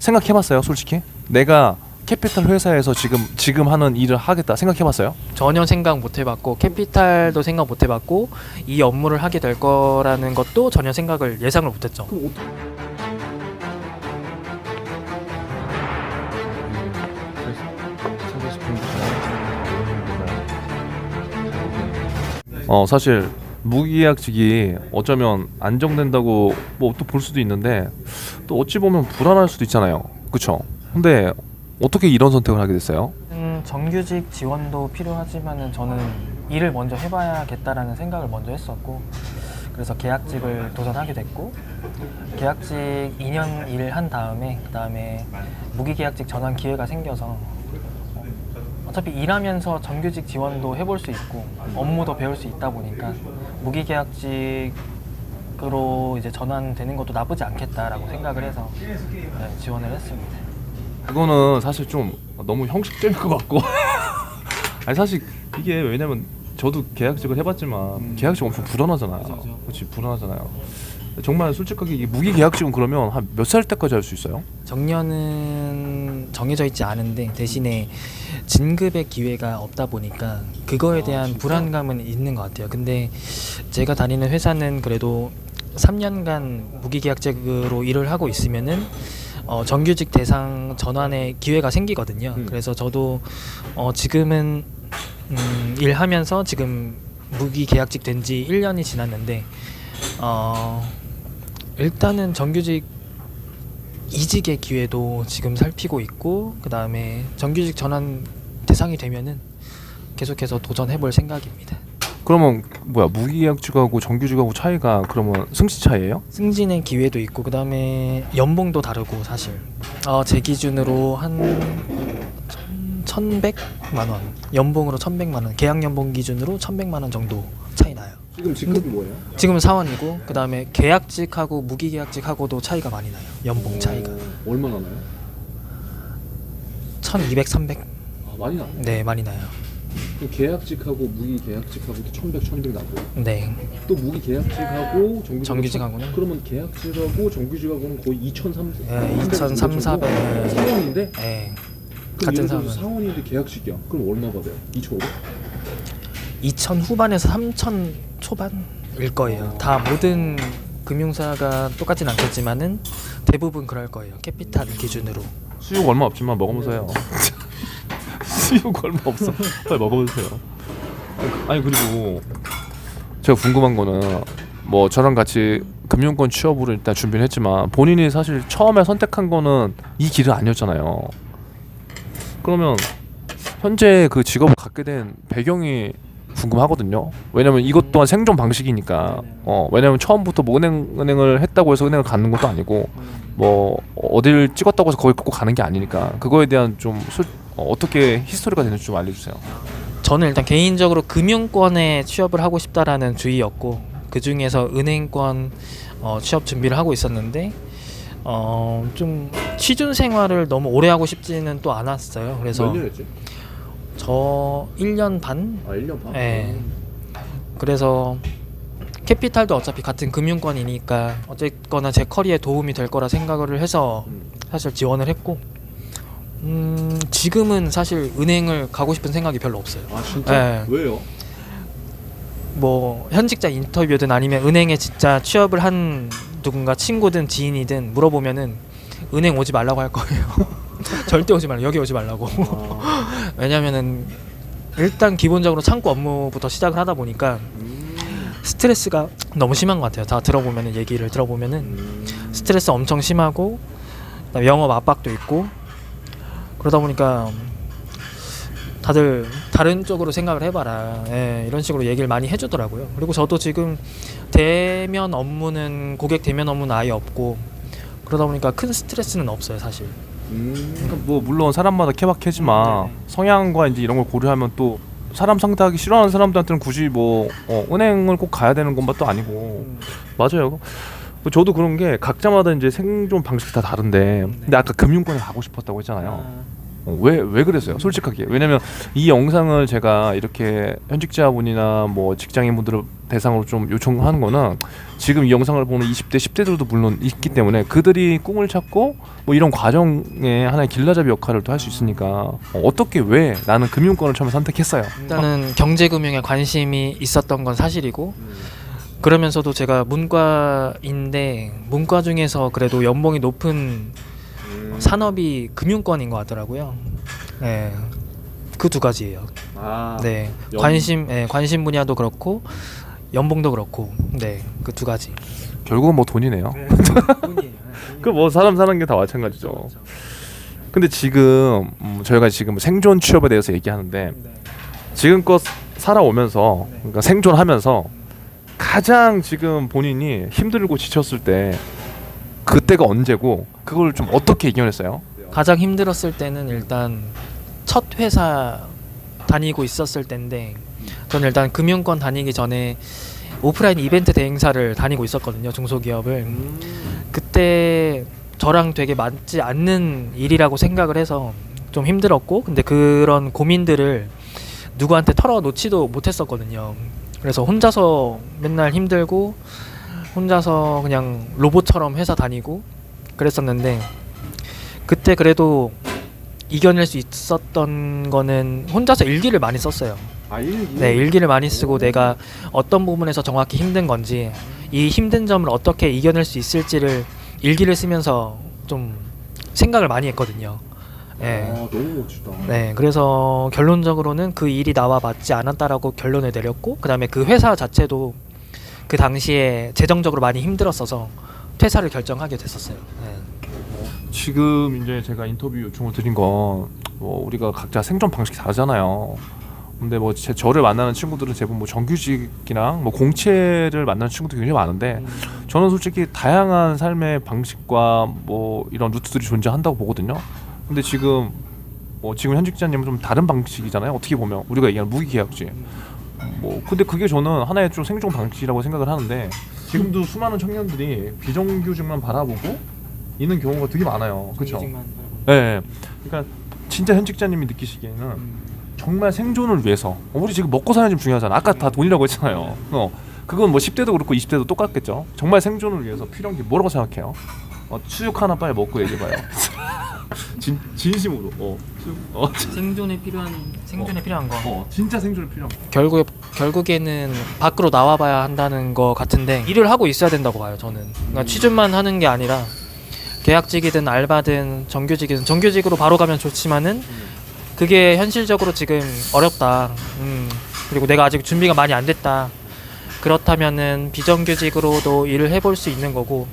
생각해봤어요, 솔직히? 내가 캐피탈 회사에서 지금 하는 일을 하겠다 생각해봤어요? 전혀 생각 못 해봤고 캐피탈도 생각 못 해봤고 이 업무를 하게 될 거라는 것도 전혀 예상을 못했죠. 사실 무기계약직이 어쩌면 안정된다고 뭐 또 볼 수도 있는데 또 어찌 보면 불안할 수도 있잖아요, 그쵸? 근데 어떻게 이런 선택을 하게 됐어요? 정규직 지원도 필요하지만은 저는 일을 먼저 해봐야겠다라는 생각을 먼저 했었고 그래서 계약직을 도전하게 됐고 계약직 2년 일한 다음에 그 다음에 무기계약직 전환 기회가 생겨서 어차피 일하면서 정규직 지원도 해볼 수 있고 업무도 배울 수 있다 보니까 무기계약직으로 이제 전환되는 것도 나쁘지 않겠다라고 생각을 해서 지원을 했습니다. 그거는 사실 좀 너무 형식적일 것 같고 아니 사실 이게 왜냐면 저도 계약직을 해봤지만 계약직 엄청 불안하잖아요. 그렇지, 불안하잖아요. 정말 솔직하게 이 무기계약직은 그러면 한 몇 살 때까지 할 수 있어요? 정년은 정해져 있지 않은데 대신에 진급의 기회가 없다 보니까 그거에 대한 불안감은 있는 것 같아요. 근데 제가 다니는 회사는 그래도 3년간 무기계약직으로 일을 하고 있으면은 정규직 대상 전환의 기회가 생기거든요. 그래서 저도 지금은 일하면서 지금 무기계약직 된 지 1년이 지났는데 일단은 정규직 이직의 기회도 지금 살피고 있고 그 다음에 정규직 전환 대상이 되면은 계속해서 도전해볼 생각입니다. 그러면 뭐야, 무기계약직하고 정규직하고 차이가 그러면 승시 차이예요? 승진의 기회도 있고 그 다음에 연봉도 다르고 사실 제 기준으로 한 1,100만 원 연봉으로 1,100만 원 계약 연봉 기준으로 1,100만 원 정도 차이 나요. 지금 직급이 뭐예요? 지금은 사원이고 그 다음에 계약직하고 무기계약직하고도 차이가 많이 나요. 연봉 차이가 얼마나 나요? 1,200, 300. 많이 나요? 네, 많이 나요. 계약직하고 무기계약직하고도 1,100, 1,200 나고 네. 또 무기계약직하고 정규직하고는 그러면 계약직하고 정규직하고는 거의 2,300, 네, 2,300, 400. 사원인데? 네. 그럼 같은 예를 들어서 사원. 사원인데 계약직이야. 그럼 얼마 받아요? 2,500? 2,000 후반에서 3,000 초반일 거예요. 다 모든 금융사가 똑같진 않겠지만은 대부분 그럴 거예요. 캐피탈 기준으로. 수육 얼마 없지만 먹으면서 해요. 수육 얼마 없어. 빨리 먹어보세요. 아니 그리고 제가 궁금한 거는 뭐 저랑 같이 금융권 취업으로 일단 준비를 했지만 본인이 사실 처음에 선택한 거는 이 길은 아니었잖아요. 그러면 현재 그 직업을 갖게 된 배경이 궁금하거든요. 왜냐면 이것 또한 생존 방식이니까. 왜냐면 처음부터 뭐 은행을 했다고 해서 은행을 갖는 것도 아니고 뭐 어딜 찍었다고 해서 거기 꼭 가는 게 아니니까 그거에 대한 좀 어떻게 히스토리가 되는지 좀 알려주세요. 저는 일단 개인적으로 금융권에 취업을 하고 싶다라는 주의였고 그 중에서 은행권 취업 준비를 하고 있었는데 좀 취준 생활을 너무 오래 하고 싶지는 또 않았어요. 그래서 몇 년 했지? 저 1년 반? 1년 반? 네. 그래서 캐피탈도 어차피 같은 금융권이니까 어쨌거나 제 커리어에 도움이 될 거라 생각을 해서 사실 지원을 했고 지금은 사실 은행을 가고 싶은 생각이 별로 없어요. 아 진짜? 네. 왜요? 뭐 현직자 인터뷰든 아니면 은행에 진짜 취업을 한 누군가 친구든 지인이든 물어보면은 은행 오지 말라고 할 거예요. 절대 오지 말라. 여기 오지 말라고. 왜냐면은 일단 기본적으로 창구 업무부터 시작을 하다 보니까 스트레스가 너무 심한 것 같아요. 다 들어보면은 얘기를 들어보면은 스트레스 엄청 심하고 그다음에 영업 압박도 있고 그러다 보니까 다들 다른 쪽으로 생각을 해봐라. 이런 식으로 얘기를 많이 해주더라고요. 그리고 저도 지금 대면 업무는 고객 대면 업무는 아예 없고 그러다 보니까 큰 스트레스는 없어요, 사실. 그러니까 뭐 물론 사람마다 케바케지만 성향과 이제 이런 걸 고려하면 또 사람 상대하기 싫어하는 사람들한테는 굳이 뭐 은행을 꼭 가야 되는 것도 아니고 맞아요. 저도 그런 게 각자마다 이제 생존 방식이 다 다른데 근데 아까 금융권에 가고 싶었다고 했잖아요. 왜 그랬어요? 솔직하게. 왜냐면 이 영상을 제가 이렇게 현직자분이나 뭐 직장인분들을 대상으로 좀 요청하는 거는 지금 이 영상을 보는 20대, 10대들도 물론 있기 때문에 그들이 꿈을 찾고 뭐 이런 과정에 하나의 길라잡이 역할을 또 할 수 있으니까 어떻게 왜 나는 금융권을 처음에 선택했어요? 일단은 경제금융에 관심이 있었던 건 사실이고 그러면서도 제가 문과인데 문과 중에서 그래도 연봉이 높은 산업이 금융권인 것 같더라고요. 네, 그 두 가지예요. 네, 관심 분야도 그렇고 연봉도 그렇고, 네, 그 두 가지. 결국은 뭐 돈이네요. 그 뭐 사람 사는 게 다 마찬가지죠. 근데 지금 저희가 지금 생존 취업에 대해서 얘기하는데 지금껏 살아오면서 그러니까 생존하면서 가장 지금 본인이 힘들고 지쳤을 때 그때가 언제고 그걸 좀 어떻게 이겨냈어요? 가장 힘들었을 때는 일단 첫 회사 다니고 있었을 때인데 저는 일단 금융권 다니기 전에 오프라인 이벤트 대행사를 다니고 있었거든요. 중소기업을. 그때 저랑 되게 맞지 않는 일이라고 생각을 해서 좀 힘들었고 근데 그런 고민들을 누구한테 털어놓지도 못했었거든요. 그래서 혼자서 맨날 힘들고 혼자서 그냥 로봇처럼 회사 다니고 그랬었는데 그때 그래도 이겨낼 수 있었던 거는 혼자서 일기를 많이 썼어요. 네, 일기를 많이 쓰고 내가 어떤 부분에서 정확히 힘든 건지 이 힘든 점을 어떻게 이겨낼 수 있을지를 일기를 쓰면서 좀 생각을 많이 했거든요. 네. 너무 멋지다. 네, 그래서 결론적으로는 그 일이 나와 맞지 않았다라고 결론을 내렸고 그다음에 그 회사 자체도 그 당시에 재정적으로 많이 힘들었어서 퇴사를 결정하게 됐었어요. 네. 지금 이제 제가 인터뷰 요청을 드린 건 뭐 우리가 각자 생존 방식이 다르잖아요. 근데 뭐 저를 만나는 친구들은 대부분 뭐 정규직이랑 뭐 공채를 만나는 친구들이 굉장히 많은데 저는 솔직히 다양한 삶의 방식과 뭐 이런 루트들이 존재한다고 보거든요. 근데 지금 지금 현직자님은 좀 다른 방식이잖아요. 어떻게 보면 우리가 얘기하는 무기계약직. 근데 그게 저는 하나의 좀 생존 방식이라고 생각을 하는데 지금도 수많은 청년들이 비정규직만 바라보고 있는 경우가 되게 많아요. 그렇죠? 네. 그러니까 진짜 현직자님이 느끼시기에는 정말 생존을 위해서 우리 지금 먹고 사는 게 중요하잖아. 아까 다 돈이라고 했잖아요. 그건 뭐 10대도 그렇고 20대도 똑같겠죠. 정말 생존을 위해서 필요한 게 뭐라고 생각해요? 수육 하나 빨리 먹고 얘기해봐요. 진심으로. 생존에 필요한 거. 진짜 생존에 필요한 거. 결국에는 밖으로 나와봐야 한다는 거 같은데 일을 하고 있어야 된다고 봐요. 저는. 그러니까 취준만 하는 게 아니라 계약직이든 알바든 정규직이든 정규직으로 바로 가면 좋지만은 그게 현실적으로 지금 어렵다. 그리고 내가 아직 준비가 많이 안 됐다. 그렇다면은 비정규직으로도 일을 해볼 수 있는 거고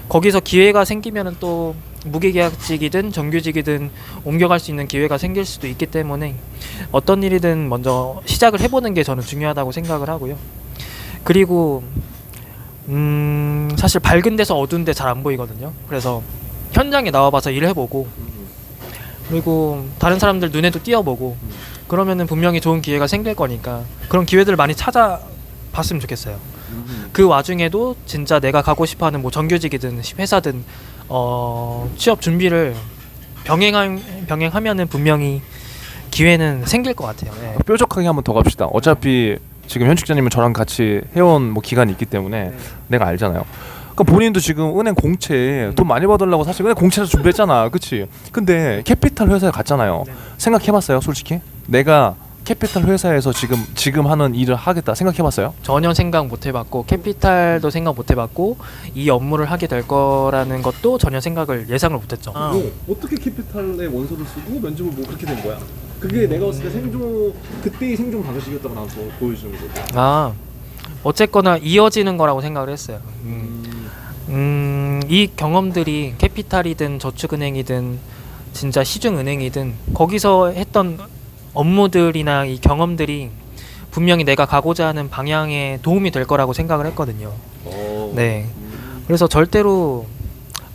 거기서 기회가 생기면은 또 무기계약직이든 정규직이든 옮겨갈 수 있는 기회가 생길 수도 있기 때문에 어떤 일이든 먼저 시작을 해보는 게 저는 중요하다고 생각을 하고요. 그리고 사실 밝은 데서 어두운 데 잘 안 보이거든요. 그래서 현장에 나와봐서 일을 해보고 그리고 다른 사람들 눈에도 띄어보고 그러면은 분명히 좋은 기회가 생길 거니까 그런 기회들을 많이 찾아봤으면 좋겠어요. 그 와중에도 진짜 내가 가고 싶어하는 뭐 정규직이든 회사든 취업 준비를 병행하면은 분명히 기회는 생길 것 같아요. 네. 뾰족하게 한번 더 갑시다. 어차피 지금 현직자님은 저랑 같이 해온 뭐 기간이 있기 때문에 내가 알잖아요. 그러니까 본인도 지금 은행 공채 돈 많이 받으려고 사실 은행 공채에서 준비했잖아, 그치? 근데 캐피탈 회사에 갔잖아요. 생각해봤어요, 솔직히? 내가 캐피탈 회사에서 지금 하는 일을 하겠다 생각해봤어요? 전혀 생각 못 해봤고 캐피탈도 생각 못 해봤고 이 업무를 하게 될 거라는 것도 전혀 예상을 못했죠. 어떻게 캐피탈에 원서를 쓰고 면접을 뭐 그렇게 된 거야? 그게 내가 봤을 때 그때의 생존 방식이었다고 나한테 보여주는 거죠. 어쨌거나 이어지는 거라고 생각을 했어요. 이 경험들이 캐피탈이든 저축은행이든 진짜 시중은행이든 거기서 했던 업무들이나 이 경험들이 분명히 내가 가고자 하는 방향에 도움이 될 거라고 생각을 했거든요. 네. 그래서 절대로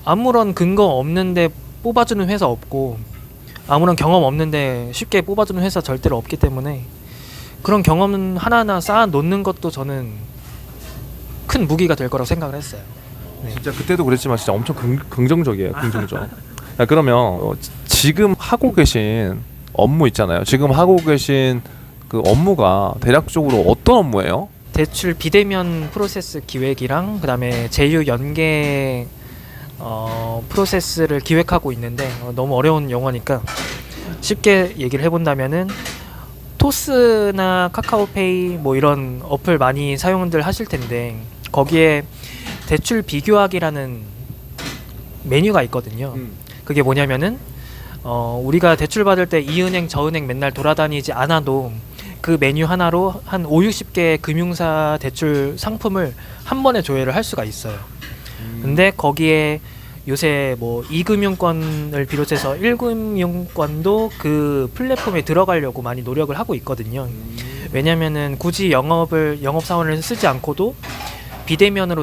아무런 근거 없는데 뽑아주는 회사 없고 아무런 경험 없는데 쉽게 뽑아주는 회사 절대로 없기 때문에 그런 경험은 하나하나 쌓아 놓는 것도 저는 큰 무기가 될 거라고 생각을 했어요. 네. 진짜 그때도 그랬지만 진짜 엄청 긍정적이에요. 긍정적. 그러면 지금 하고 계신 업무 있잖아요. 지금 하고 계신 그 업무가 대략적으로 어떤 업무예요? 대출 비대면 프로세스 기획이랑 그다음에 제휴 연계 프로세스를 기획하고 있는데 너무 어려운 용어니까 쉽게 얘기를 해본다면은 토스나 카카오페이 뭐 이런 어플 많이 사용들 하실 텐데 거기에 대출 비교하기라는 메뉴가 있거든요. 그게 뭐냐면은 우리가 대출 받을 때 이 은행 저 은행 맨날 돌아다니지 않아도 그 메뉴 하나로 한 5, 60개 금융사 대출 상품을 한 번에 조회를 할 수가 있어요. 근데 거기에 요새 뭐 2금융권을 비롯해서 1금융권도 그 플랫폼에 들어가려고 많이 노력을 하고 있거든요. 왜냐면은 굳이 영업 사원을 쓰지 않고도 비대면으로